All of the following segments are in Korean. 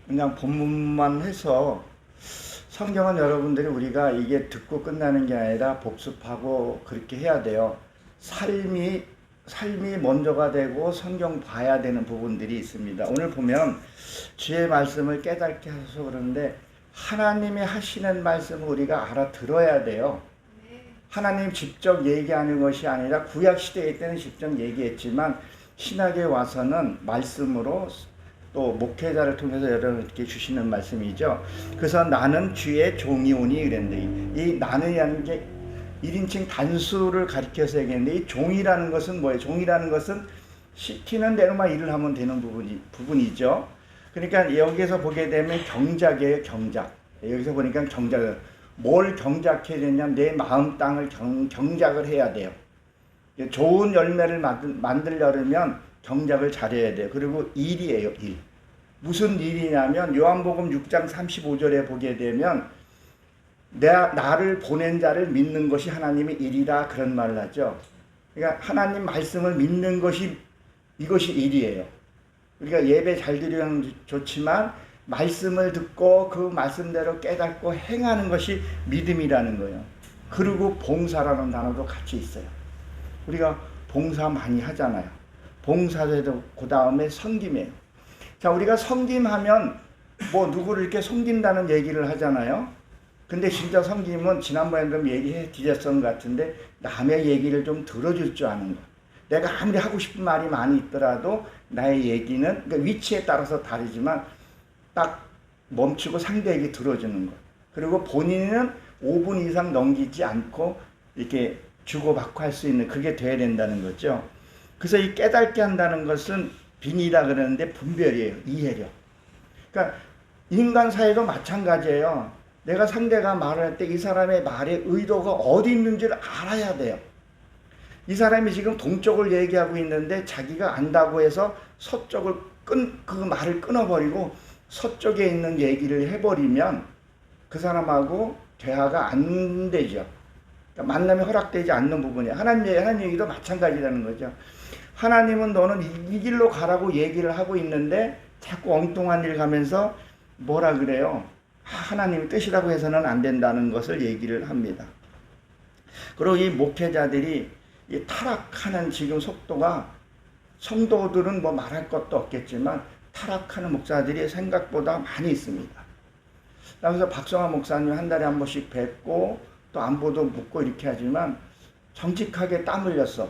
그냥 본문만 해서 성경은 여러분들이 우리가 이게 듣고 끝나는 게 아니라 복습하고 그렇게 해야 돼요. 삶이 먼저가 되고 성경 봐야 되는 부분들이 있습니다. 오늘 보면 주의 말씀을 깨닫게 하셔서 그러는데 하나님이 하시는 말씀을 우리가 알아들어야 돼요. 하나님 직접 얘기하는 것이 아니라 구약 시대에 때는 직접 얘기했지만 신학에 와서는 말씀으로 또 목회자를 통해서 여러분께 주시는 말씀이죠. 그래서 나는 주의 종이오니 그랬는데 이 나는이라는 게 1인칭 단수를 가리켜서 얘기했는데 이 종이라는 것은 뭐예요? 종이라는 것은 시키는 대로만 일을 하면 되는 부분이죠. 그러니까 여기서 보게 되면 경작이에요. 경작. 여기서 보니까 경작을 뭘 경작해야 되냐면 내 마음 땅을 경작을 해야 돼요. 좋은 열매를 만들려면 경작을 잘해야 돼요. 그리고 일이에요. 일. 무슨 일이냐면 요한복음 6장 35절에 보게 되면 나를 보낸 자를 믿는 것이 하나님의 일이라 그런 말을 하죠. 그러니까 하나님 말씀을 믿는 것이 이것이 일이에요. 우리가 예배 잘 드리면 좋지만 말씀을 듣고 그 말씀대로 깨닫고 행하는 것이 믿음이라는 거예요. 그리고 봉사라는 단어도 같이 있어요. 우리가 봉사 많이 하잖아요. 봉사제도 그 다음에 섬김이에요. 자, 우리가 섬김하면 뭐 누구를 이렇게 섬긴다는 얘기를 하잖아요. 근데 진짜 섬김은 지난번에 좀 얘기해 드렸던 것 같은데 남의 얘기를 좀 들어줄 줄 아는 거. 내가 아무리 하고 싶은 말이 많이 있더라도 나의 얘기는 그러니까 위치에 따라서 다르지만 딱 멈추고 상대에게 들어주는 것. 그리고 본인은 5분 이상 넘기지 않고 이렇게 주고받고 할 수 있는 그게 돼야 된다는 거죠. 그래서 이 깨닫게 한다는 것은 빈이라 그러는데 분별이에요. 이해력. 그러니까 인간 사회도 마찬가지예요. 내가 상대가 말을 할 때 이 사람의 말의 의도가 어디 있는지를 알아야 돼요. 이 사람이 지금 동쪽을 얘기하고 있는데 자기가 안다고 해서 서쪽을 그 말을 끊어버리고 서쪽에 있는 얘기를 해버리면 그 사람하고 대화가 안 되죠. 그러니까 만남이 허락되지 않는 부분이에요. 하나님 얘기도 마찬가지라는 거죠. 하나님은 너는 이 길로 가라고 얘기를 하고 있는데 자꾸 엉뚱한 일 가면서 뭐라 그래요? 하나님의 뜻이라고 해서는 안 된다는 것을 얘기를 합니다. 그리고 이 목회자들이 이 타락하는 지금 속도가 성도들은 뭐 말할 것도 없겠지만 타락하는 목사들이 생각보다 많이 있습니다. 그래서 박성환 목사님 한 달에 한 번씩 뵙고 또 안부도 묻고 이렇게 하지만 정직하게 땀 흘렸어.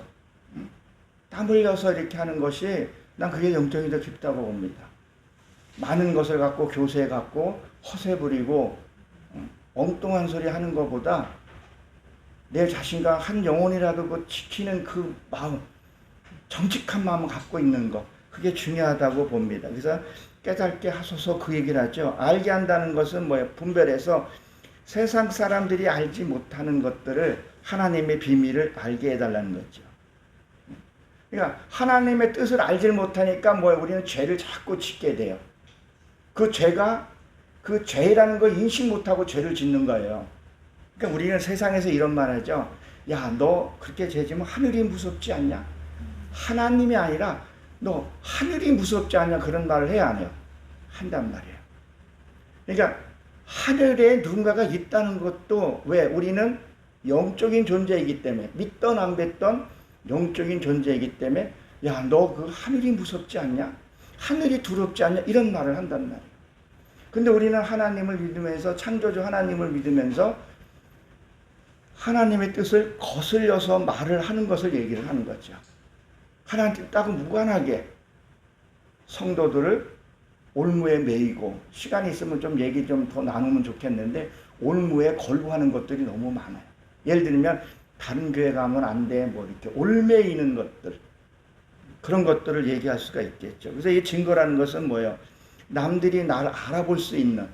땀 흘려서 이렇게 하는 것이 난 그게 영적이 더 깊다고 봅니다. 많은 것을 갖고 교세 갖고 허세 부리고 엉뚱한 소리 하는 것보다 내 자신과 한 영혼이라도 그 지키는 그 마음, 정직한 마음을 갖고 있는 것, 그게 중요하다고 봅니다. 그래서 깨닫게 하소서 그 얘기를 하죠. 알게 한다는 것은 뭐예요? 분별해서 세상 사람들이 알지 못하는 것들을 하나님의 비밀을 알게 해달라는 거죠. 그러니까 하나님의 뜻을 알지 못하니까 뭐예요? 우리는 죄를 자꾸 짓게 돼요. 그 죄라는 걸 인식 못하고 죄를 짓는 거예요. 그러니까 우리는 세상에서 이런 말 하죠. 야, 너 그렇게 죄 지면 하늘이 무섭지 않냐? 하나님이 아니라 너 하늘이 무섭지 않냐? 그런 말을 해야 안 해요? 한단 말이에요. 그러니까 하늘에 누군가가 있다는 것도 왜? 우리는 영적인 존재이기 때문에 믿던 안 믿던 영적인 존재이기 때문에 야, 너 그 하늘이 무섭지 않냐? 하늘이 두렵지 않냐? 이런 말을 한단 말이에요. 근데 우리는 하나님을 믿으면서 창조주 하나님을 믿으면서 하나님의 뜻을 거슬려서 말을 하는 것을 얘기를 하는 거죠. 하나님 뜻하고 무관하게 성도들을 올무에 매이고 시간이 있으면 좀 얘기 좀 더 나누면 좋겠는데 올무에 걸부하는 것들이 너무 많아요. 예를 들면 다른 교회 가면 안 돼 뭐 이렇게 올매이는 것들 그런 것들을 얘기할 수가 있겠죠. 그래서 이 증거라는 것은 뭐예요? 남들이 나를 알아볼 수 있는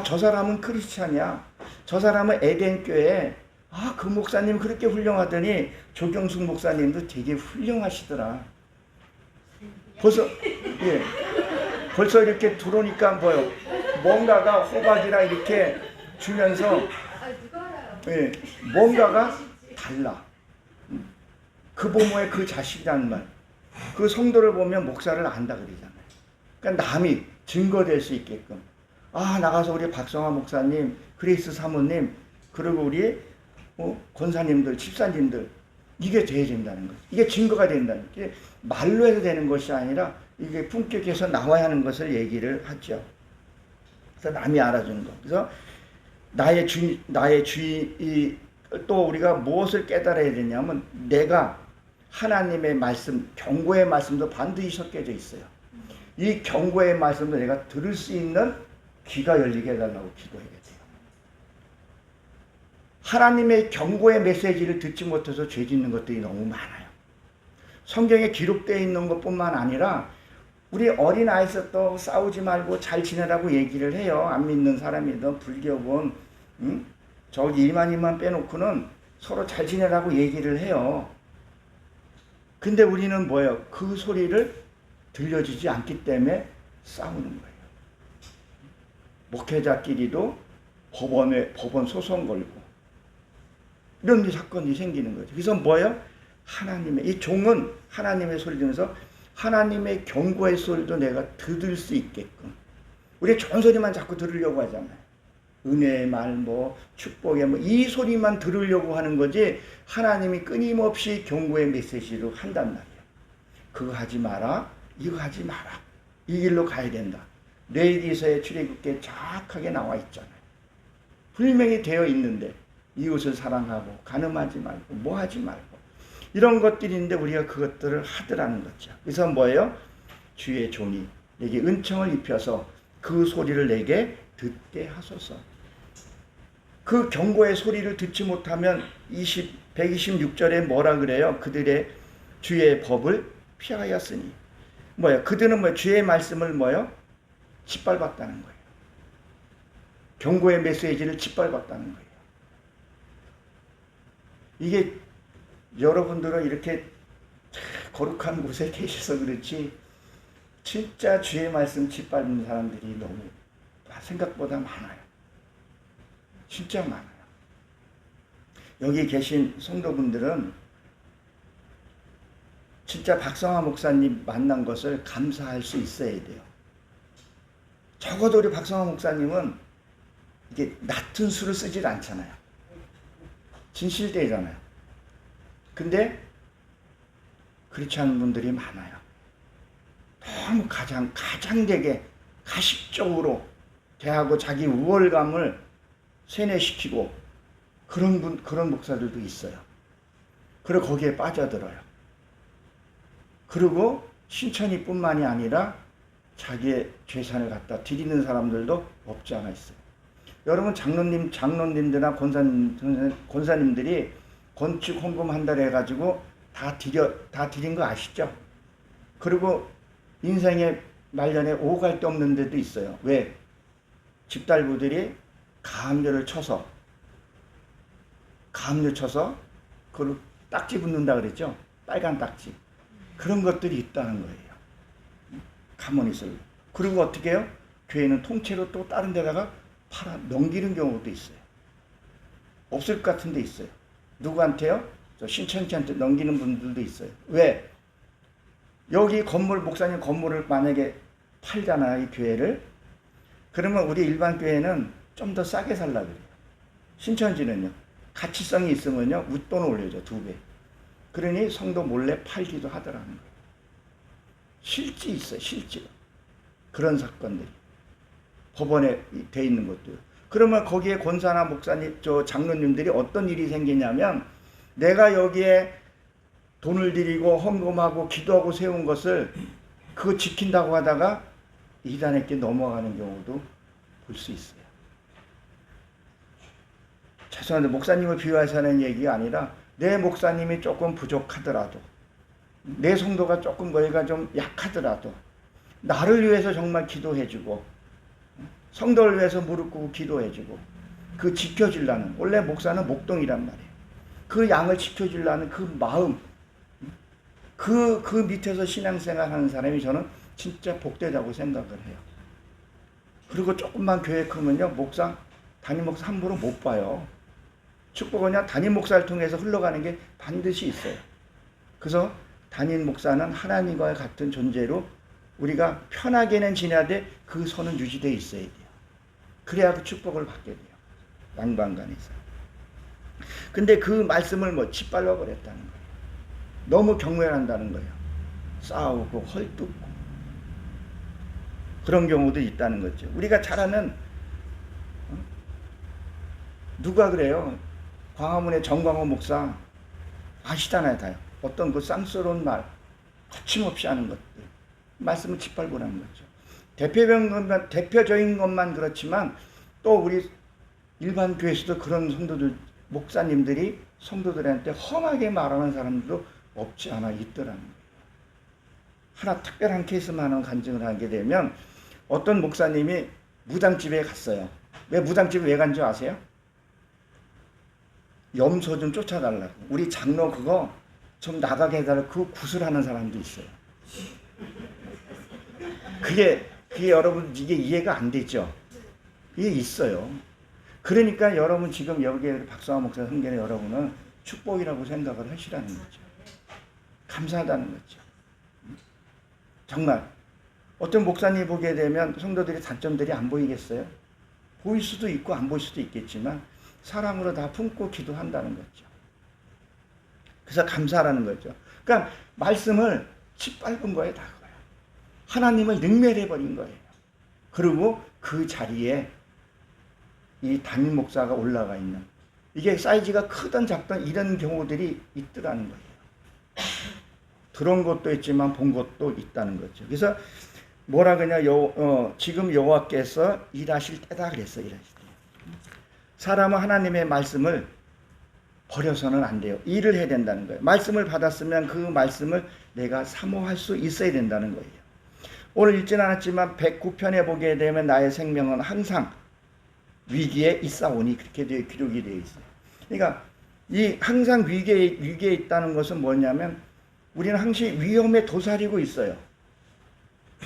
저 사람은 크리스찬이야. 저 사람은 에덴교회 그 목사님 그렇게 훌륭하더니 조경숙 목사님도 되게 훌륭하시더라. 벌써 이렇게 들어오니까 뭐요? 뭔가가 호박이라 이렇게 주면서 뭔가가 달라. 그 부모의 그 자식이라는 말. 그 성도를 보면 목사를 안다 그러잖아요. 그러니까 남이 증거될 수 있게끔. 아, 나가서 우리 박성화 목사님, 그레이스 사모님, 그리고 우리 권사님들, 집사님들, 이게 돼야 된다는 거죠. 이게 증거가 된다는 게 말로 해도 되는 것이 아니라 이게 품격에서 나와야 하는 것을 얘기를 하죠. 그래서 남이 알아주는 거. 그래서 나의 주의, 또 우리가 무엇을 깨달아야 되냐면 내가 하나님의 말씀, 경고의 말씀도 반드시 섞여져 있어요. 이 경고의 말씀도 내가 들을 수 있는 귀가 열리게 해달라고 기도해야 돼요. 하나님의 경고의 메시지를 듣지 못해서 죄 짓는 것들이 너무 많아요. 성경에 기록되어 있는 것뿐만 아니라 우리 어린아이에서 또 싸우지 말고 잘 지내라고 얘기를 해요. 안 믿는 사람이든 불교건 저기 일만이만 빼놓고는 서로 잘 지내라고 얘기를 해요. 근데 우리는 뭐예요? 그 소리를 들려주지 않기 때문에 싸우는 거예요. 목회자끼리도 법원 소송 걸고 이런 사건이 생기는 거죠. 그래서 뭐예요? 이 종은 하나님의 소리 들으면서 하나님의 경고의 소리도 내가 들을 수 있게끔. 우리 좋은 소리만 자꾸 들으려고 하잖아요. 은혜의 말, 축복의 이 소리만 들으려고 하는 거지 하나님이 끊임없이 경고의 메시지로 한단 말이에요. 그거 하지 마라, 이거 하지 마라. 이 길로 가야 된다. 레위기서의 출애굽기에 정확하게 나와 있잖아요. 분명히 되어 있는데 이웃을 사랑하고 간음하지 말고 하지 말고 이런 것들인데 우리가 그것들을 하더라는 거죠. 그래서 뭐예요? 주의 종이 내게 은총을 입혀서 그 소리를 내게 듣게 하소서. 그 경고의 소리를 듣지 못하면 126절에 뭐라 그래요? 그들의 주의 법을 피하였으니 그들은 주의 말씀을 짓밟았다는 거예요. 경고의 메시지를 짓밟았다는 거예요. 이게 여러분들은 이렇게 거룩한 곳에 계셔서 그렇지 진짜 주의 말씀 짓밟는 사람들이 너무 생각보다 많아요. 진짜 많아요. 여기 계신 성도분들은 진짜 박성화 목사님 만난 것을 감사할 수 있어야 돼요. 적어도 우리 박성화 목사님은 이게 낮은 수를 쓰질 않잖아요. 진실되잖아요. 근데 그렇지 않은 분들이 많아요. 너무 가장되게 가식적으로 대하고 자기 우월감을 세뇌시키고 그런 목사들도 있어요. 그리고 거기에 빠져들어요. 그리고 신천이뿐만이 아니라 자기의 재산을 갖다 드리는 사람들도 없지 않아 있어요. 여러분 장로님들이나 권사님들이 건축 헌금 한 달 해가지고 다 드린 거 아시죠? 그리고 인생의 말년에 오갈 데 없는 데도 있어요. 왜? 집달부들이 가압류를 쳐서 그 딱지 붙는다 그랬죠? 빨간 딱지. 그런 것들이 있다는 거예요. 가만히 있어요. 그리고 어떻게 해요? 교회는 통째로 또 다른 데다가 팔아 넘기는 경우도 있어요. 없을 것 같은 데 있어요. 누구한테요? 저 신천지한테 넘기는 분들도 있어요. 왜? 여기 목사님 건물을 만약에 팔잖아요, 이 교회를. 그러면 우리 일반 교회는 좀 더 싸게 살라 그래요. 신천지는요, 가치성이 있으면요, 웃돈을 올려줘, 2배. 그러니 성도 몰래 팔기도 하더라는 거예요. 실제 있어요, 실제로. 그런 사건들이. 법원에 돼 있는 것도요. 그러면 거기에 권사나 목사님, 장로님들이 어떤 일이 생기냐면, 내가 여기에 돈을 들이고 헌금하고 기도하고 세운 것을 그거 지킨다고 하다가 이단에게 넘어가는 경우도 볼 수 있어요. 죄송한데 목사님을 비유해서 하는 얘기가 아니라 내 목사님이 조금 부족하더라도 내 성도가 조금 머리가 좀 약하더라도 나를 위해서 정말 기도해주고 성도를 위해서 무릎 꿇고 기도해주고 그 지켜주려는, 원래 목사는 목동이란 말이에요. 그 양을 지켜주려는 그 마음, 그 밑에서 신앙생활 하는 사람이 저는 진짜 복되다고 생각을 해요. 그리고 조금만 교회 크면요, 담임 목사 함부로 못 봐요. 축복은요, 담임 목사를 통해서 흘러가는 게 반드시 있어요. 그래서 담임 목사는 하나님과 같은 존재로 우리가 편하게는 지내되 그 선은 유지되어 있어야 돼요. 그래야 그 축복을 받게 돼요. 양방간에서. 근데 그 말씀을 뭐 짓밟아 버렸다는 거예요. 너무 경멸한다는 거예요. 싸우고 헐뜯고 그런 경우도 있다는 거죠. 우리가 잘 아는 누가 그래요? 광화문의 정광호 목사 아시잖아요, 다요. 어떤 그 쌍스러운 말, 거침없이 하는 것들, 말씀을 짓밟으라는 거죠. 대표적인 것만 그렇지만 또 우리 일반 교회에서도 그런 성도들, 목사님들이 성도들한테 험하게 말하는 사람들도 없지 않아 있더라는 거예요. 하나 특별한 케이스만은 간증을 하게 되면 어떤 목사님이 무당집에 갔어요. 왜 무당집에 왜 간 줄 아세요? 염소 좀 쫓아달라고. 우리 장로 그거 좀 나가게 해달라고 그 구슬하는 사람도 있어요. 그게 여러분 이게 이해가 안 되죠? 이게 있어요. 그러니까 여러분 지금 여기에 박성환 목사 성경에 여러분은 축복이라고 생각을 하시라는 거죠. 감사하다는 거죠. 정말 어떤 목사님 보게 되면 성도들의 단점들이 안 보이겠어요? 보일 수도 있고 안 보일 수도 있겠지만 사랑으로 다 품고 기도한다는 거죠. 그래서 감사라는 거죠. 그러니까 말씀을 짓밟은 거예요, 다 그거예요. 하나님을 능멸해버린 거예요. 그리고 그 자리에 이 담임 목사가 올라가 있는, 이게 사이즈가 크던 작던 이런 경우들이 있더라는 거예요. 들은 것도 있지만 본 것도 있다는 거죠. 그래서 뭐라 그러냐, 지금 여호와께서 일하실 때다 그랬어. 일하실 때. 사람은 하나님의 말씀을 버려서는 안 돼요. 일을 해야 된다는 거예요. 말씀을 받았으면 그 말씀을 내가 사모할 수 있어야 된다는 거예요. 오늘 읽진 않았지만 109편에 보게 되면 나의 생명은 항상 위기에 있사오니 그렇게 기록이 되어 있어요. 그러니까 이 항상 위기에 있다는 것은 뭐냐면 우리는 항상 위험에 도사리고 있어요.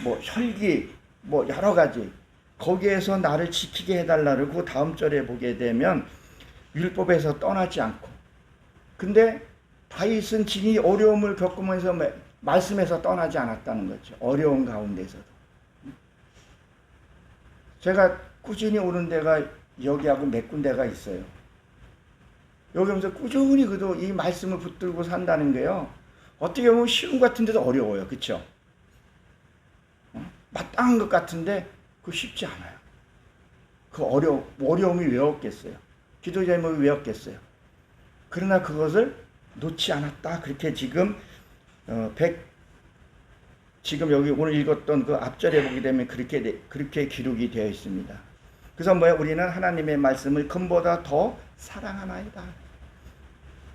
뭐 혈기, 뭐 여러 가지. 거기에서 나를 지키게 해달라고 그 다음 절에 보게 되면 율법에서 떠나지 않고. 근데 다윗은 진이 어려움을 겪으면서 말씀에서 떠나지 않았다는 거죠. 어려운 가운데서도. 제가 꾸준히 오는 데가 여기하고 몇 군데가 있어요. 여기 오면서 꾸준히 그도 이 말씀을 붙들고 산다는 게요. 어떻게 보면 쉬운 것 같은데도 어려워요. 그렇죠? 마땅한 것 같은데 그거 쉽지 않아요. 그 어려움이 왜 없겠어요? 기도 제목이 왜 없겠어요? 그러나 그것을 놓지 않았다. 그렇게 지금 지금 여기 오늘 읽었던 그 앞절에 보게 되면 그렇게 기록이 되어 있습니다. 그래서 우리는 하나님의 말씀을 금보다 더 사랑하나이다.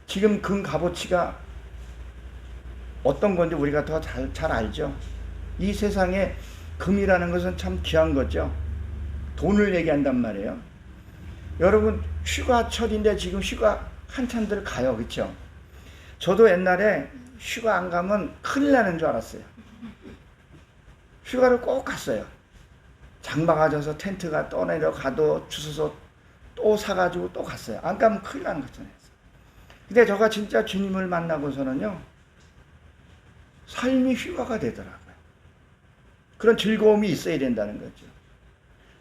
지금 금 값어치가 어떤 건지 우리가 더 잘 알죠. 이 세상에 금이라는 것은 참 귀한 거죠. 돈을 얘기한단 말이에요. 여러분 휴가철인데 지금 휴가 한참들 가요. 그렇죠? 저도 옛날에 휴가 안 가면 큰일 나는 줄 알았어요. 휴가를 꼭 갔어요. 장마가 져서 텐트가 떠내려가도 주소서 또 사가지고 또 갔어요. 안 가면 큰일 나는 거잖아요. 근데 제가 진짜 주님을 만나고서는요, 삶이 휴가가 되더라고요. 그런 즐거움이 있어야 된다는 거죠.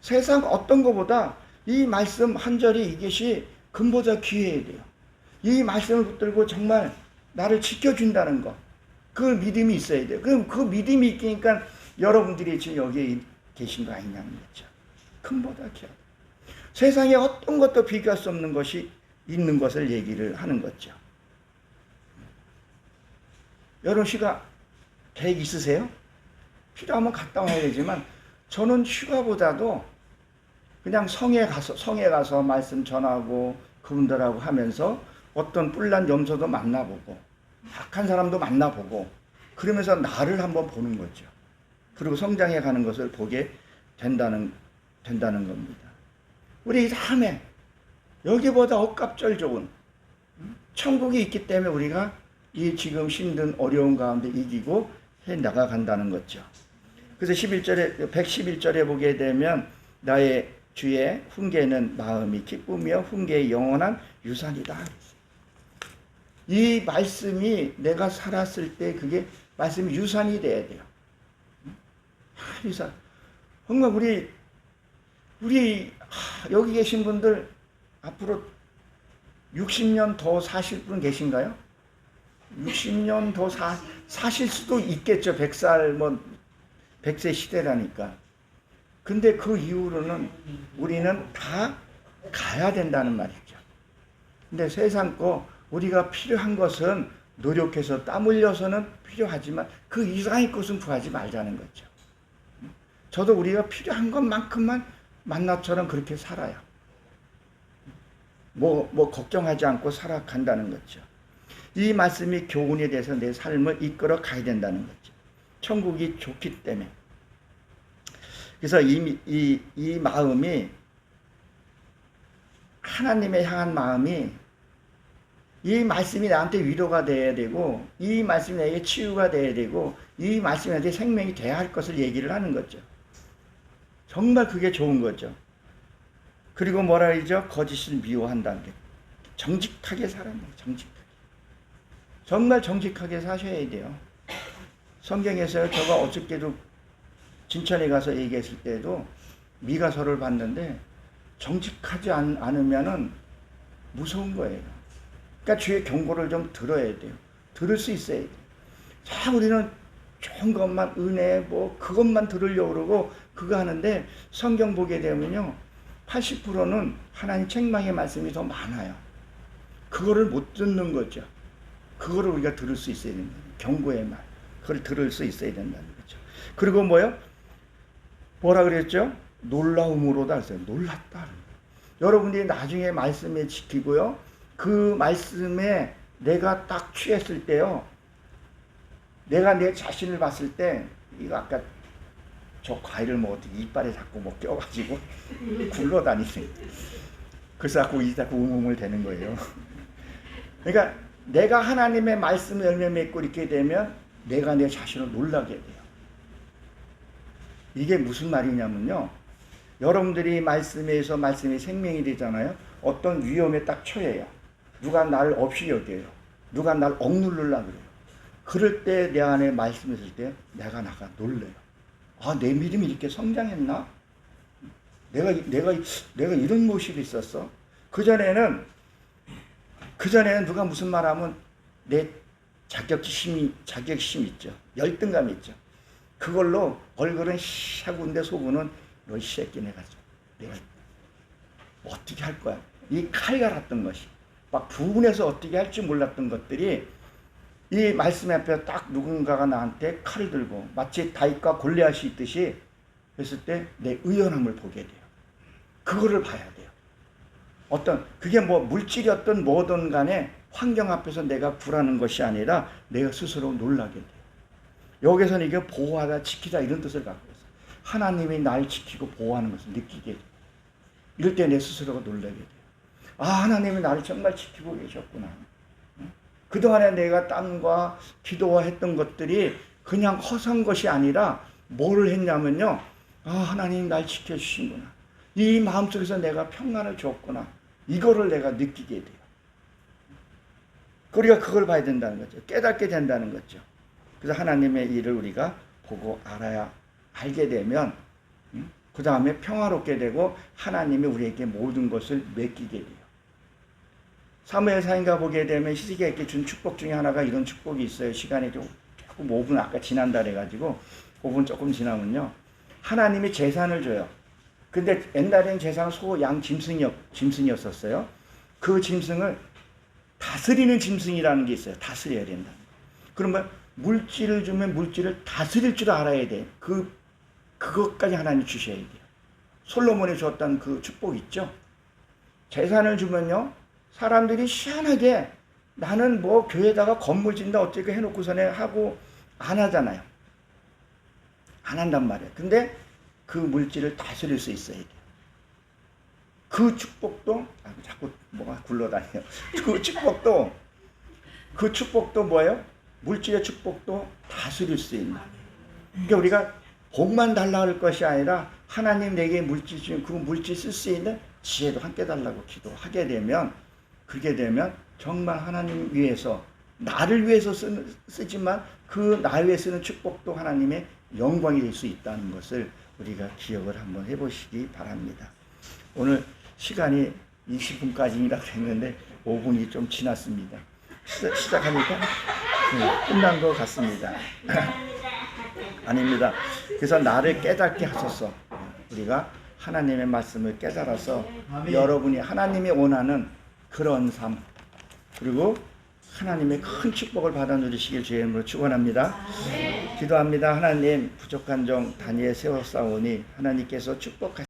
세상 어떤 것보다 이 말씀 한 절이 이것이 금보다 귀해야 돼요. 이 말씀을 붙들고 정말 나를 지켜준다는 것, 그 믿음이 있어야 돼요. 그럼 그 믿음이 있으니까 여러분들이 지금 여기에 계신 거 아니냐는 거죠. 금보다 귀하다. 세상에 어떤 것도 비교할 수 없는 것이 있는 것을 얘기를 하는 거죠. 여러분 휴가 계획 있으세요? 필요하면 갔다 와야 되지만 저는 휴가보다도 그냥 성에 가서 말씀 전하고 그분들하고 하면서 어떤 뿔난 염소도 만나보고 악한 사람도 만나보고 그러면서 나를 한번 보는 거죠. 그리고 성장해 가는 것을 보게 된다는 겁니다. 우리 삶에 여기보다 억갑절 좋은 천국이 있기 때문에 우리가 이 지금 힘든 어려운 가운데 이기고 해 나가간다는 거죠. 그래서 111절에 보게 되면 나의 주의 훈계는 마음이 기쁘며 훈계의 영원한 유산이다. 이 말씀이 내가 살았을 때 그게 말씀이 유산이 돼야 돼요. 이사 정말 우리 여기 계신 분들 앞으로 60년 더 사실 분 계신가요? 60년 더 사실 수도 있겠죠. 100살 100세 시대라니까. 근데 그 이후로는 우리는 다 가야 된다는 말이죠. 근데 세상 거 우리가 필요한 것은 노력해서 땀 흘려서는 필요하지만 그 이상의 것은 구하지 말자는 거죠. 저도 우리가 필요한 것만큼만 만나처럼 그렇게 살아요. 뭐 걱정하지 않고 살아간다는 거죠. 이 말씀이 교훈에 대해서 내 삶을 이끌어 가야 된다는 거죠. 천국이 좋기 때문에. 그래서 이 마음이 하나님에 향한 마음이 이 말씀이 나한테 위로가 돼야 되고 이 말씀이 나에게 치유가 돼야 되고 이 말씀이 나한테 생명이 돼야 할 것을 얘기를 하는 거죠. 정말 그게 좋은 거죠. 그리고 뭐라 그러죠? 거짓을 미워한다는 게 정직하게 살아요. 정직하게. 정말 정직하게 사셔야 돼요. 성경에서 제가 어저께도 진천에 가서 얘기했을 때도 미가서를 봤는데 정직하지 않으면은 무서운 거예요. 그러니까 주의 경고를 좀 들어야 돼요. 들을 수 있어야 돼요. 자, 우리는 좋은 것만 은혜 그것만 들으려고 그러고 그거 하는데 성경 보게 되면요 80%는 하나님 책망의 말씀이 더 많아요. 그거를 못 듣는 거죠. 그거를 우리가 들을 수 있어야 된다. 경고의 말. 그걸 들을 수 있어야 된다는 거죠. 그리고 뭐라 그랬죠? 놀라움으로다 했어요. 놀랐다. 여러분들이 나중에 말씀에 지키고요. 그 말씀에 내가 딱 취했을 때요. 내가 내 자신을 봤을 때 이거 아까 저 과일을 먹었더니 이빨에 자꾸 껴가지고 굴러다니세요. 그래서 자꾸 웅웅을 대는 거예요. 그러니까 내가 하나님의 말씀을 열매 맺고 이렇게 되면 내가 내 자신을 놀라게 돼요. 이게 무슨 말이냐면요. 여러분들이 말씀에서 말씀이 생명이 되잖아요. 어떤 위험에 딱 처해요. 누가 나를 없이 여겨요. 누가 나를 억누르려고 그래요. 그럴 때 내 안에 말씀이 있을 때 내가 놀래요. 아, 내 믿음이 이렇게 성장했나? 내가 이런 모습이 있었어? 그전에는 누가 무슨 말하면 내 자격심 있죠. 열등감 있죠. 그걸로 얼굴은 하고인데 속은 너 이 새끼 내가 어떻게 할 거야? 이 칼 갈았던 것이 막 부분해서 어떻게 할지 몰랐던 것들이 이 말씀 앞에 딱 누군가가 나한테 칼을 들고 마치 다윗과 골리앗이 있듯이 했을 때 내 의연함을 보게 돼요. 그거를 봐야 돼요. 그게 물질이었던 뭐든 간에 환경 앞에서 내가 굴하는 것이 아니라 내가 스스로 놀라게 돼요. 여기서는 이게 보호하다 지키다 이런 뜻을 갖고 있어요. 하나님이 날 지키고 보호하는 것을 느끼게 돼요. 이럴 때 내 스스로가 놀라게 돼요. 아, 하나님이 나를 정말 지키고 계셨구나. 그동안에 내가 땀과 기도와 했던 것들이 그냥 허사한 것이 아니라 뭐를 했냐면요. 아, 하나님 날 지켜주신구나. 이 마음속에서 내가 평안을 줬구나. 이거를 내가 느끼게 돼요. 우리가 그걸 봐야 된다는 거죠. 깨닫게 된다는 거죠. 그래서 하나님의 일을 우리가 보고 알게 되면 그 다음에 평화롭게 되고 하나님이 우리에게 모든 것을 맡기게 돼요. 사무엘상인가 보게 되면 히스기야에게 준 축복 중에 하나가 이런 축복이 있어요. 시간이 조금 5분 아까 지난다 그래가지고 5분 조금 지나면요. 하나님이 재산을 줘요. 근데 옛날에는 재산은 소, 양, 짐승이었었어요. 그 짐승을 다스리는 짐승이라는 게 있어요. 다스려야 된다. 그러면 물질을 주면 물질을 다스릴 줄 알아야 돼. 그것까지 하나님 주셔야 돼요. 솔로몬이 줬던 그 축복 있죠. 재산을 주면요. 사람들이 희한하게 나는 교회에다가 건물 짓는다 어떻게 해놓고서는 하고 안 하잖아요. 안 한단 말이에요. 근데 그 물질을 다스릴 수 있어야 돼요. 그 축복도 자꾸 뭐가 굴러다녀요. 그 축복도 뭐예요? 물질의 축복도 다스릴 수 있는. 그러니까 우리가 복만 달라 할 것이 아니라 하나님 내게 물질 주면 그 물질 쓸 수 있는 지혜도 함께 달라고 기도하게 되면 그렇게 되면 정말 하나님 위해서 나를 위해서 쓰지만 그 나 위해 쓰는 축복도 하나님의 영광일 수 있다는 것을 우리가 기억을 한번 해보시기 바랍니다. 오늘 시간이 20분까지인가 그랬는데 5분이 좀 지났습니다. 시작하니까 끝난 것 같습니다. 아닙니다. 그래서 나를 깨닫게 하소서. 우리가 하나님의 말씀을 깨달아서 여러분이 하나님이 원하는 그런 삶, 그리고 하나님의 큰 축복을 받아 누리시길 주의 이름으로 축원합니다. 기도합니다. 하나님, 부족한 종 다니엘 세웠사오니 하나님께서 축복하시옵소서.